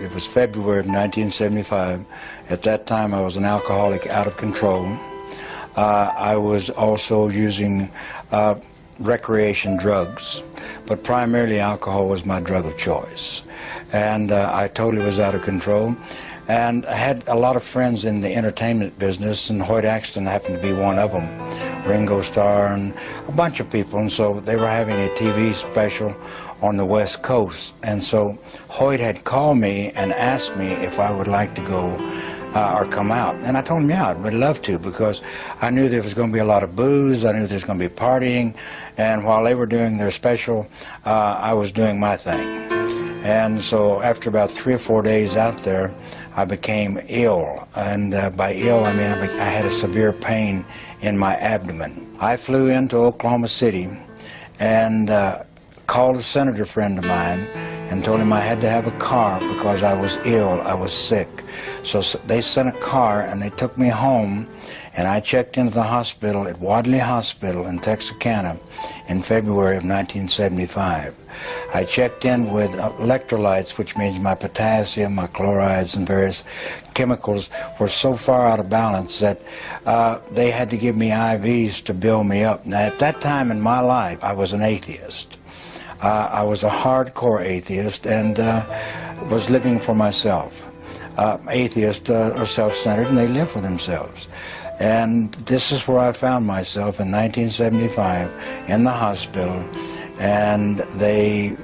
It was February of 1975. At that time, I was an alcoholic out of control. I was also using recreation drugs, but primarily alcohol was my drug of choice. And I totally was out of control. And I had a lot of friends in the entertainment business, and Hoyt Axton happened to be one of them. Ringo Starr and a bunch of people, and so they were having a TV special on the West Coast. And so Hoyt had called me and asked me if I would like to go or come out. And I told him, yeah, I'd love to, because I knew there was going to be a lot of booze, I knew there was going to be partying, and while they were doing their special, I was doing my thing. And so after about 3 or 4 days out there, I became ill, and by ill I mean I had a severe pain in my abdomen. I flew into Oklahoma City and called a senator friend of mine and told him I had to have a car because I was ill, I was sick. So they sent a car and they took me home, and I checked into the hospital at Wadley Hospital in Texarkana in February of 1975. I checked in with electrolytes, which means my potassium, my chlorides, and various chemicals were so far out of balance that they had to give me IVs to build me up. Now, at that time in my life, I was an atheist. I was a hardcore atheist and was living for myself. Atheists are self-centered, and they live for themselves. And this is where I found myself in 1975 in the hospital, and they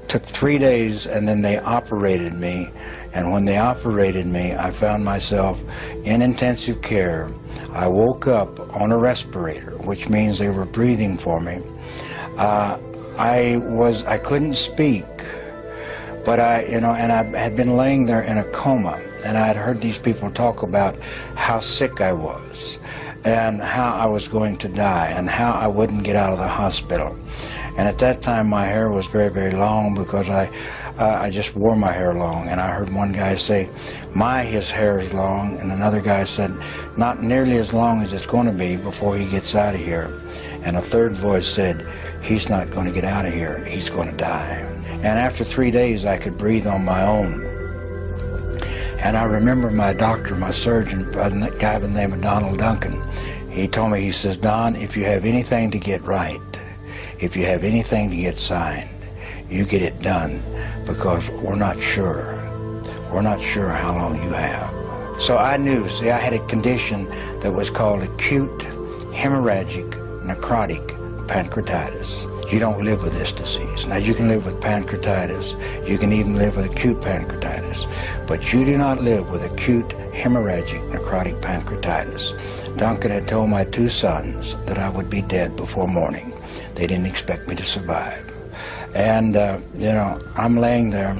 took 3 days and then they operated me. And when they operated me, I found myself in intensive care. I woke up on a respirator, which means they were breathing for me. I couldn't speak, but I had been laying there in a coma, and I had heard these people talk about how sick I was and how I was going to die and how I wouldn't get out of the hospital. And at that time my hair was very, very long, because I just wore my hair long. And I heard one guy say, his hair is long, and another guy said, not nearly as long as it's going to be before he gets out of here. And a third voice said, he's not going to get out of here, he's going to die. And after 3 days I could breathe on my own. And I remember my doctor, my surgeon, a guy by the name of Donald Duncan, he told me, he says, Don, if you have anything to get right, if you have anything to get signed, you get it done, because we're not sure. We're not sure how long you have. So I knew, see, I had a condition that was called acute hemorrhagic necrotic pancreatitis. You don't live with this disease. Now, you can live with pancreatitis, you can even live with acute pancreatitis, but you do not live with acute hemorrhagic necrotic pancreatitis. Duncan had told my 2 sons that I would be dead before morning. They didn't expect me to survive. And, I'm laying there.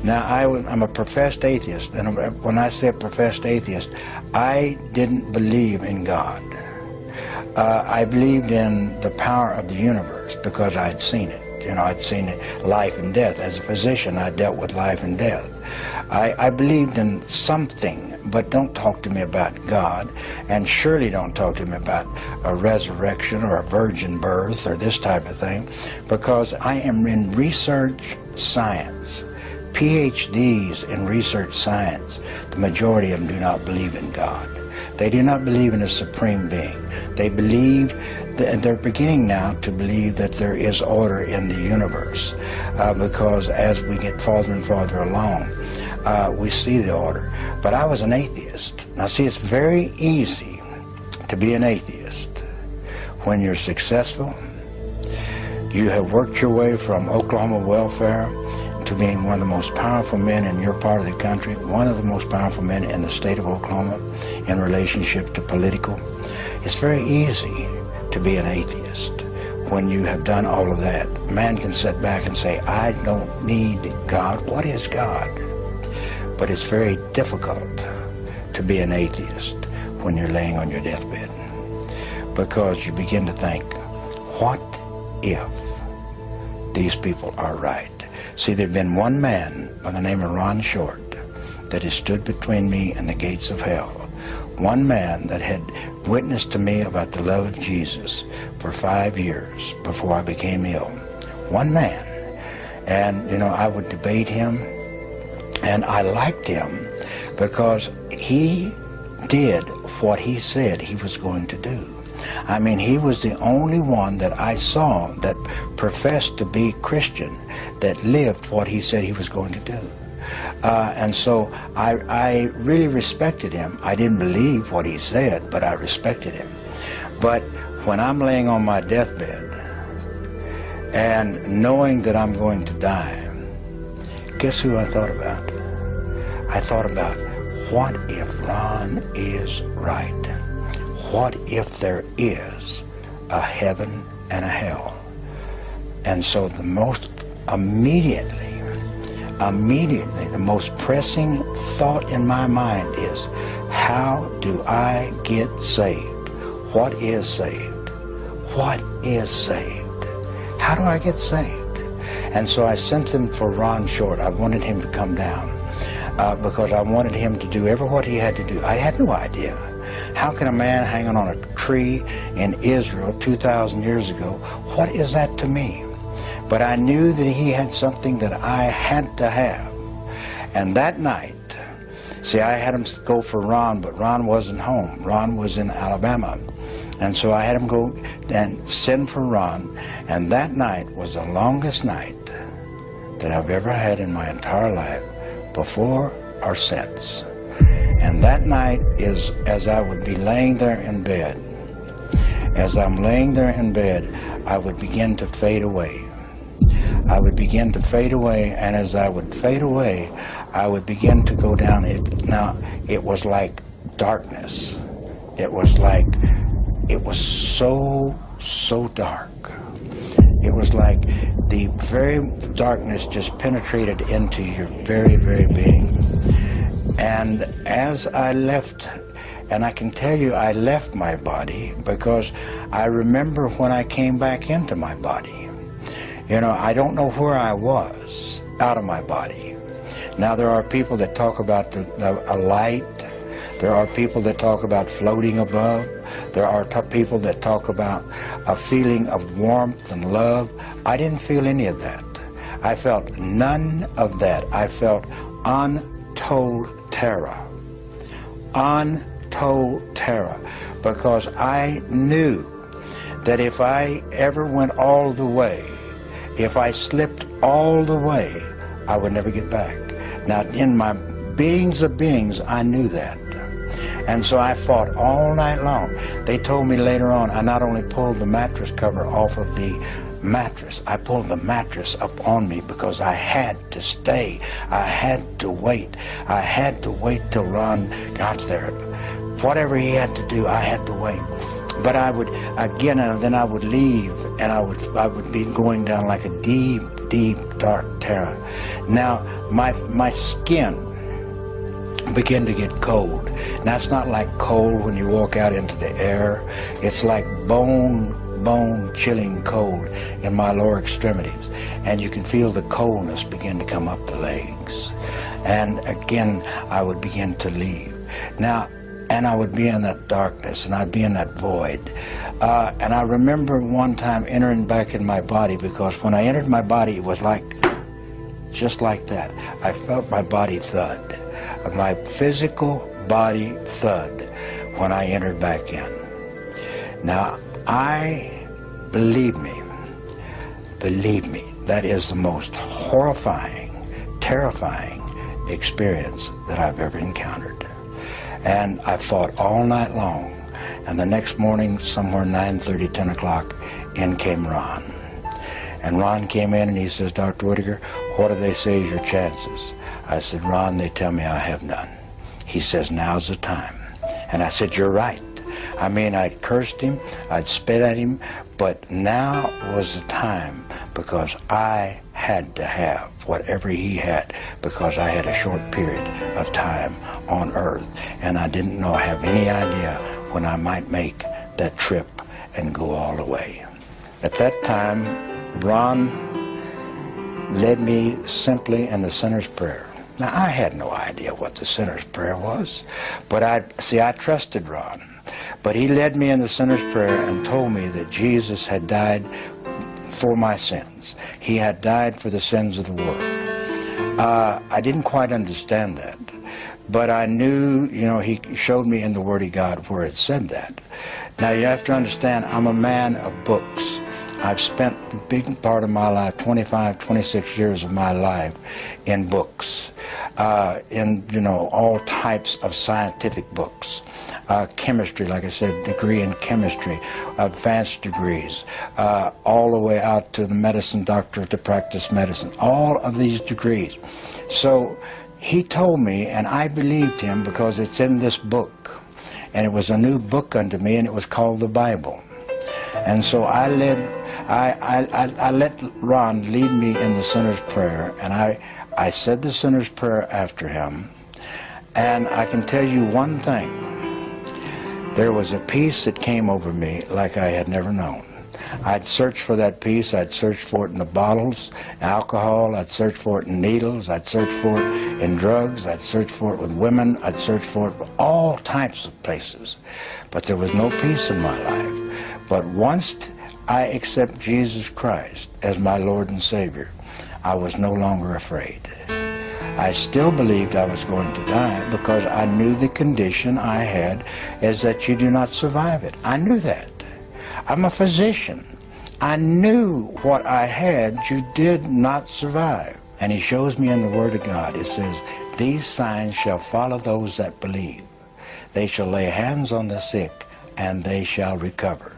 Now, I'm a professed atheist, and when I say a professed atheist, I didn't believe in God. I believed in the power of the universe because I'd seen it. I'd seen life and death. As a physician, I dealt with life and death. I believed in something, but don't talk to me about God, and surely don't talk to me about a resurrection or a virgin birth or this type of thing, because I am in research science. PhDs in research science, the majority of them do not believe in God. They do not believe in a supreme being. They believe, they're beginning now to believe that there is order in the universe, because as we get farther and farther along, we see the order. But I was an atheist. Now see, it's very easy to be an atheist when you're successful. You have worked your way from Oklahoma welfare to being one of the most powerful men in your part of the country, one of the most powerful men in the state of Oklahoma in relationship to political. It's very easy to be an atheist when you have done all of that. Man can sit back and say, I don't need God. What is God? But it's very difficult to be an atheist when you're laying on your deathbed, because you begin to think, what if these people are right? See, there'd been one man by the name of Ron Short that has stood between me and the gates of hell. One man that had witnessed to me about the love of Jesus for 5 years before I became ill. One man. And, I would debate him. And I liked him because he did what he said he was going to do. I mean, he was the only one that I saw that professed to be Christian, that lived what he said he was going to do. And so I really respected him. I didn't believe what he said, but I respected him. But when I'm laying on my deathbed and knowing that I'm going to die, guess who I thought about? I thought about, what if Ron is right? What if there is a heaven and a hell? And so the most immediately, the most pressing thought in my mind is, how do I get saved? What is saved? What is saved? How do I get saved? And so I sent them for Ron Short. I wanted him to come down because I wanted him to do what he had to do. I had no idea. How can a man hanging on a tree in Israel 2,000 years ago, what is that to me? But I knew that he had something that I had to have. And that night, see, I had him go for Ron, but Ron wasn't home. Ron was in Alabama. And so I had him go and send for Ron. And that night was the longest night that I've ever had in my entire life, before or since. And that night is, as I would be laying there in bed, as I'm laying there in bed, I would begin to fade away. I would begin to fade away, and as I would fade away, I would begin to go down. Now, it was like darkness. It was so dark. It was like the very darkness just penetrated into your very, very being. And as I left, and I can tell you I left my body because I remember when I came back into my body. You know, I don't know where I was out of my body. Now, there are people that talk about a light. There are people that talk about floating above. There are people that talk about a feeling of warmth and love. I didn't feel any of that. I felt none of that. I felt untold terror. Untold terror. Because I knew that if I ever went all the way, if I slipped all the way, I would never get back. Now, in my beings of beings, I knew that. And so I fought all night long. They told me later on, I not only pulled the mattress cover off of the mattress, I pulled the mattress up on me because I had to stay. I had to wait. I had to wait till Ron got there. Whatever he had to do, I had to wait. But I would, again, and then I would leave, and I would be going down like a deep, deep, dark terror. Now, my skin began to get cold. Now, it's not like cold when you walk out into the air. It's like bone-chilling cold in my lower extremities. And you can feel the coldness begin to come up the legs. And again, I would begin to leave. Now, and I would be in that darkness, and I'd be in that void. And I remember one time entering back in my body, because when I entered my body, it was like, just like that. I felt my body thud. My physical body thud when I entered back in. Now, believe me, that is the most horrifying, terrifying experience that I've ever encountered. And I fought all night long. And the next morning, somewhere 9:30, 10 o'clock, in came Ron. And Ron came in and he says, Dr. Whitaker, what do they say is your chances? I said, Ron, they tell me I have none. He says, now's the time. And I said, you're right. I mean, I'd cursed him, I'd spit at him, but now was the time, because I had to have whatever he had, because I had a short period of time on earth, and I didn't have any idea when I might make that trip and go all the way. At that time, Ron led me simply in the sinner's prayer. Now, I had no idea what the sinner's prayer was, but I trusted Ron. But he led me in the sinner's prayer and told me that Jesus had died for my sins. He had died for the sins of the world. I didn't quite understand that. But I knew, you know, he showed me in the Word of God where it said that. Now you have to understand, I'm a man of books. I've spent a big part of my life, 25, 26 years of my life, in books, in, you know, all types of scientific books. Chemistry, like I said, degree in chemistry, advanced degrees, all the way out to the medicine doctor to practice medicine, all of these degrees. So he told me, and I believed him because it's in this book, and it was a new book unto me, and it was called the Bible. And so I let Ron lead me in the sinner's prayer, and I said the sinner's prayer after him. And I can tell you one thing. There was a peace that came over me like I had never known. I'd searched for that peace. I'd searched for it in the bottles, alcohol. I'd searched for it in needles. I'd searched for it in drugs. I'd searched for it with women. I'd searched for it all types of places. But there was no peace in my life. But once I accept Jesus Christ as my Lord and Savior, I was no longer afraid. I still believed I was going to die because I knew the condition I had is that you do not survive it. I knew that. I'm a physician. I knew what I had, you did not survive. And he shows me in the Word of God, it says, these signs shall follow those that believe. They shall lay hands on the sick, and they shall recover.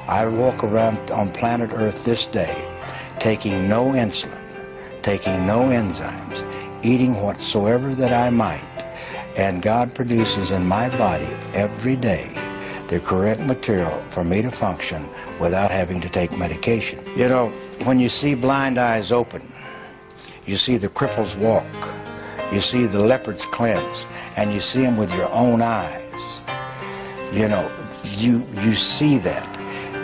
I walk around on planet Earth this day, taking no insulin, taking no enzymes, eating whatsoever that I might, and God produces in my body every day the correct material for me to function without having to take medication. You know, when you see blind eyes open, you see the cripples walk, you see the leopards cleansed, and you see them with your own eyes. You know, you see that.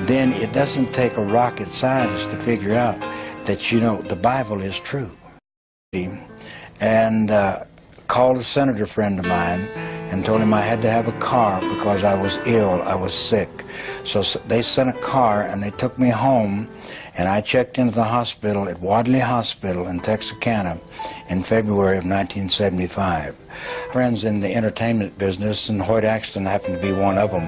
Then it doesn't take a rocket scientist to figure out that, you know, the Bible is true. And called a senator friend of mine and told him I had to have a car because I was ill, I was sick. So they sent a car and they took me home, and I checked into the hospital at Wadley Hospital in Texarkana in February of 1975. Friends in the entertainment business, and Hoyt Axton happened to be one of them,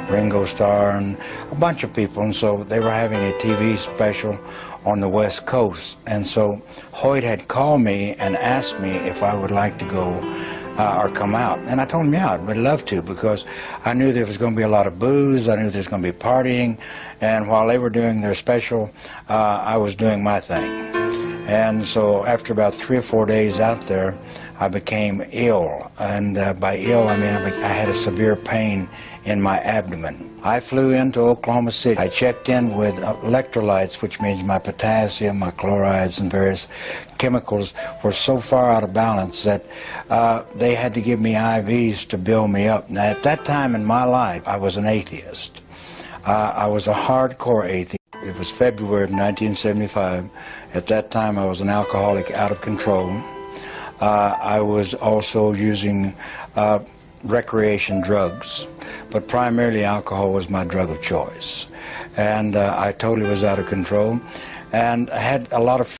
Ringo Starr and a bunch of people, and so they were having a TV special on the West Coast. And so Hoyt had called me and asked me if I would like to go or come out. And I told him, yeah, I'd love to, because I knew there was going to be a lot of booze, I knew there was going to be partying, and while they were doing their special, I was doing my thing. And so after about 3 or 4 days out there, I became ill, and by ill I mean I had a severe pain in my abdomen. I flew into Oklahoma City. I checked in with electrolytes, which means my potassium, my chlorides, and various chemicals were so far out of balance that they had to give me IVs to build me up. Now, at that time in my life, I was an atheist. I was a hardcore atheist. It was February of 1975. At that time, I was an alcoholic out of control. I was also using recreation drugs, but primarily alcohol was my drug of choice. And I totally was out of control, and I had a lot of